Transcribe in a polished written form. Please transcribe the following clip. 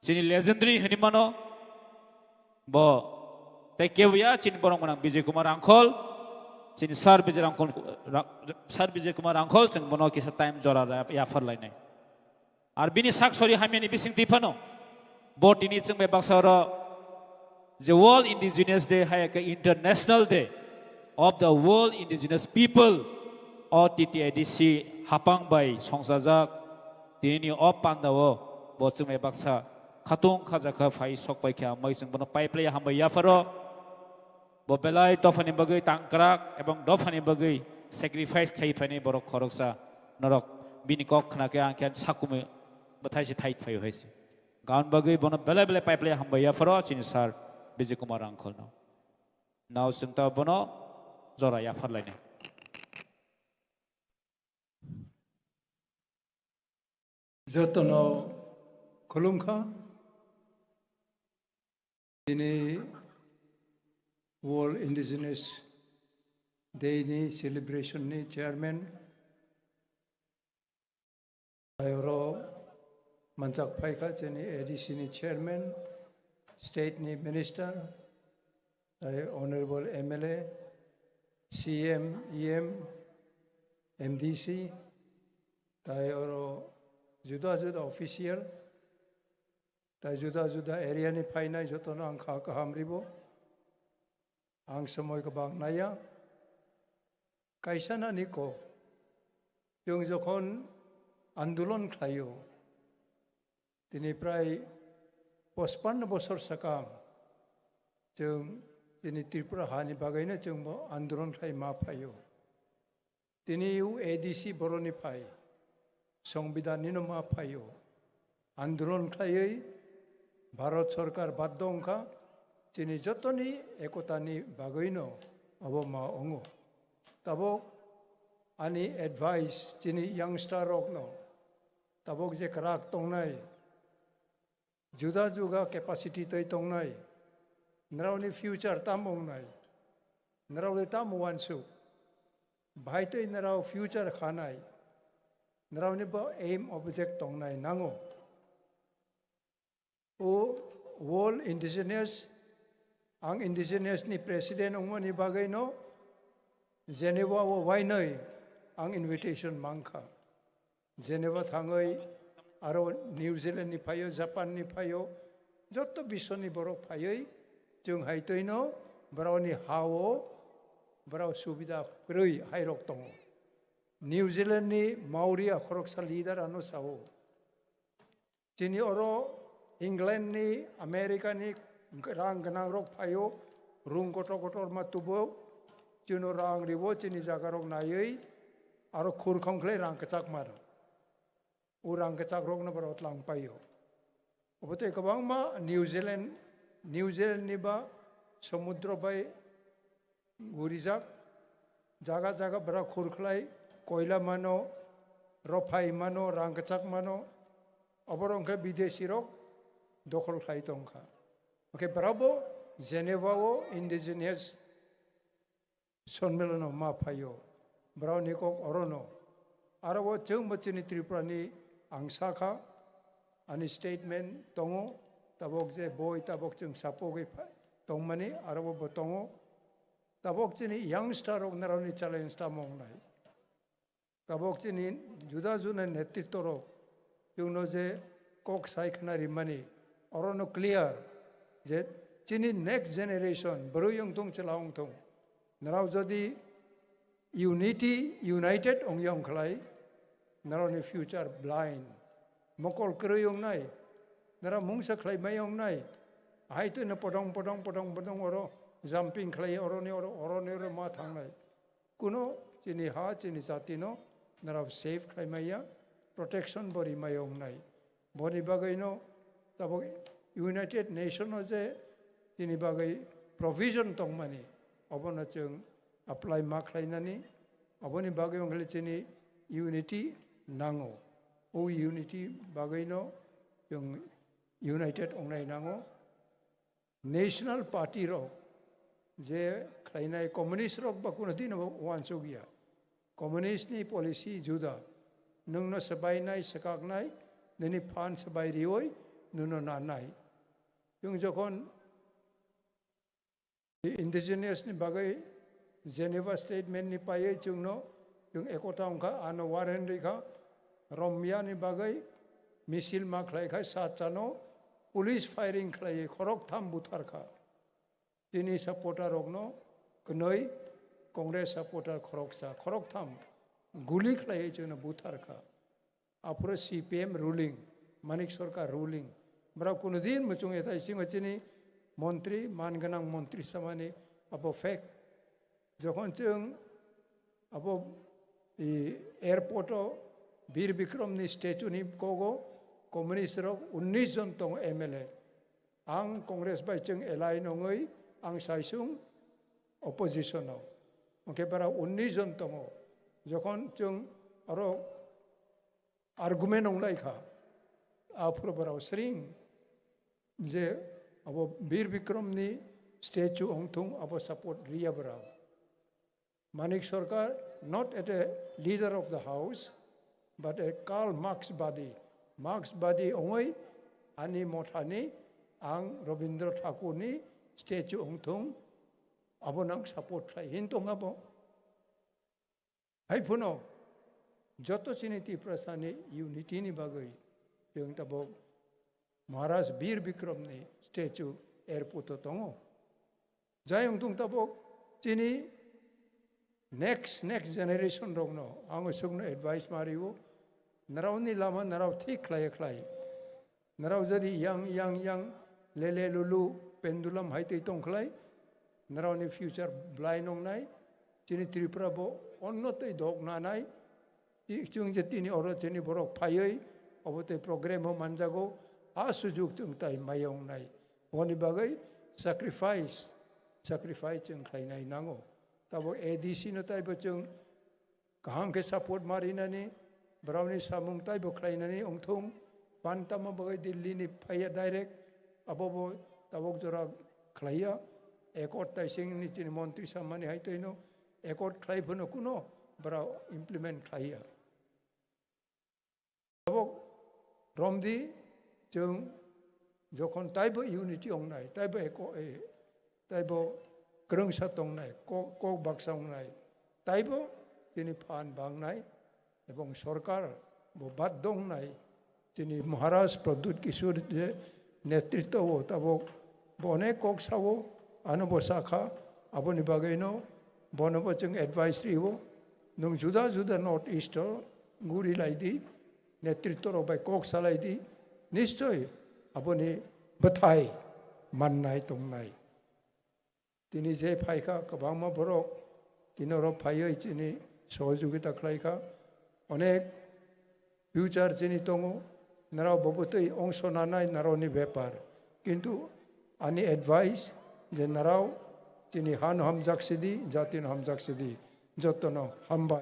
Chini legendary Hanimano Bo Tekevia, Chin Boromana Vijay Kumar Angkol, Chin Sar Vijay Kumar Angkol, Chang Monoki sa time Jora Yafar Line. Arbini Sak sorry Hamini Bising Tipano. Both in its Baksara. The World Indigenous Day Hayaka International Day of the World Indigenous People or TTIDC Hapang by Songsazak Dini of Pandawo Botsum Baksa Katung Kazaka Fai Sok by Kia Moisung Bono Pai Play Hamba Yafaro Bobelai Dofani Bagay Tankrak Ebong Dofani Bagay Sacrifice Kaipani Borok Koroksa Norok Binikok Kanaka and Sakume Batashi Tight for you. Gan Bagay Bono Bela Pai Play Hamba Yafaro Chinisar Vijay Kumar Angkol now Sunta Bono Zora Yafar Line. Jotono Kolumka ini World Indigenous Day ni celebration ni chairman Ayoro Manchak Paika jeni ADC ni chairman State ni Minister, Honorable MLA, CM, EM, MDC, tayo juda official, tayo juda area ni Painay joto na ang kakahamribo, ang samoy kabang naya, kaisa na niko, yung jokon andulon kayo, tinipray Pospan na bosor sakam, jeng ini Tripura hani bagay na jeng mo andron kay mapayo. Tini u ADC boroni pai, songbidan nino mapayo. Andron kay Bharat Sarkar baddong ka, tini jotoni ekotani bagay no abo maongo. Tabok ani advice tini youngster rok no, tabok je karak tongnay. Juda juga capacity toy tong nai, naraw ni future tamong nai, naraw ni tamu wansu, bahai toy naraw future khanai, naraw ni ba aim object tong nai nango. O World Indigenous, ang Indigenous ni President ungmo ni bagay no, Geneva wo why nai, ang invitation mangka, Geneva thangoy. Aro New Zealand ni payo, Japan ni payo, joto bisho ni borok payo, jung hai toy no, brao ni hao, brao subida krui hai rok tongo. New Zealand ni Maori akorok sa leader ano sao. Jini oro England ni America ni rang ganang rok payo, rung kotor matubo, juno rang riwo jini jagarok nayoi, aro kur kongklay rang kecak maro. Urang kecak rok na berot lang payo. Obote kabang ma New Zealand ni ba samudra bay gurizak jaga bara khurklai koila mano ropai mano rang kecak mano oborong ke bidesi rok dokol khai tongka. Oke bravo Geneva wo indigenous sonmelano ma payo. Bravo nikok orono. Arawo jeng bacini Tripura ni Angsaka, ani statement tongo, tabok je boy tabok jeng sapoge tongmani, arabo botongo, tabok jeni youngster rok naraw ni challenge tamong nai. Tabok jeni juda juna netitto rok, yung no je kok sai khanari mani, orono clear, je jeni next generation, baru yung tong chalawong tong, naraw jodi united ong yung khlai, naraw ni future blind. Mokol kruyong nai. Naraw mungsa klay mayong nai. Ay ito na podong oro. Jumping klay oro ni oro matang nai. Kuno chini ha chini satino. Naraw safe klay maya. Protection bori mayong nai. Bori bagay no. Tabog United Nations je chini bagay provision tong mani. Abo na chung apply maklay nani. Abo ni bagay yung chini unity nango, o unity bagay no, yung united ongnay nango, national party ro, je kainay communist ro bakuna di na wansugya, communist ni policy juda, nung no sabay nay sakak nay, nani pan sabay riyoy, nuno na nai yung jokon indigenous ni bagai Geneva statement ni paye chung no yung ekota ongka ano waren ri kha Romia ni bagai misil ma khlai kha satano police firing khlai khorok tham buthar kha tini supporter rokno knoi congress supporter khorok tham guli khlai chung buthar kha apura CPM ruling Manik Sarkar ruling bra kuno din muchung eta ising chini মন্ত্রী মানগানাং মন্ত্রী সামানি আবো fake যখন চং আবো airport বীর বিক্রম নি statue নি কোগো communist rock 19 জন তং MLA আং কংগ্রেস বাই চং এলাই নঙই আং সাইসুং অপোজিশন ওকে পারা 19 জন তং যখন চং আরো আর্গুমেন্ট ওলাই খা আফুর বরাও শ্রিং যে abo Bir Bikram ni statue ongthung abo support Ria Barao. Manik Sarkar not at a leader of the house, but a Karl Marx body. Marx body ongoi ani mothani ang Rabindra Thakur ni statue ongthung abo nang support khai hintong abo. Hai phuno joto siniti prasani unity ni bagai yung tabo Maharaj Bir Bikram ni statue airport tongo jayong tung tabok chini next generation rogno ang sugno advice mariwo naraw ni lama naraw thik khlai naraw jadi yang lele lulu pendulum haitei tong khlai naraw ni future blind ong nai chini tripura bo onnotei dog na nai chung je tini oro chini borok phaioi obote program ho manjago a sujuk chung tai mayong nai wani bagai sacrifice chung khai nai nango tabo ADC no tai bachung kahang ke support marina ni browni samung tai bo khai nani ongthung pantama bagai Delhi ni phaya direct abobo tabok jora khlaiya ekot tai sing ni chin montri samani hai toino ekot khlai phono kuno bra implement khlaiya tabok romdi chung যখন তাইব unity অং নাই তাইব তাইব ক্রংসা তং নাই cock Baksa অং নাই তাইব তিনি fun বাং নাই এবং সরকার বাধ্য নাই তিনি মহারাজ প্রদ্যুৎ কিশোর যে নেতৃত্ব তাব অনেক কক সাব আনব শাখা আবনি বাগাইনো বনব जों এডভাইস রিব নং জুদা জুদা নর্থ ইস্ট গুরি লাইদি নেতৃত্ব রবাই কক সালাইদি নিশ্চয় aboni bathai mannai tongnai tini je phaika kabangma borok tinoro phaioi chini sohojogita khlaika onek future chini tongo narao bobotei ongsho nanai naroni byapar kintu ani advice je narao chini han hamjak sidi jatin hamjak sidi jotono hamba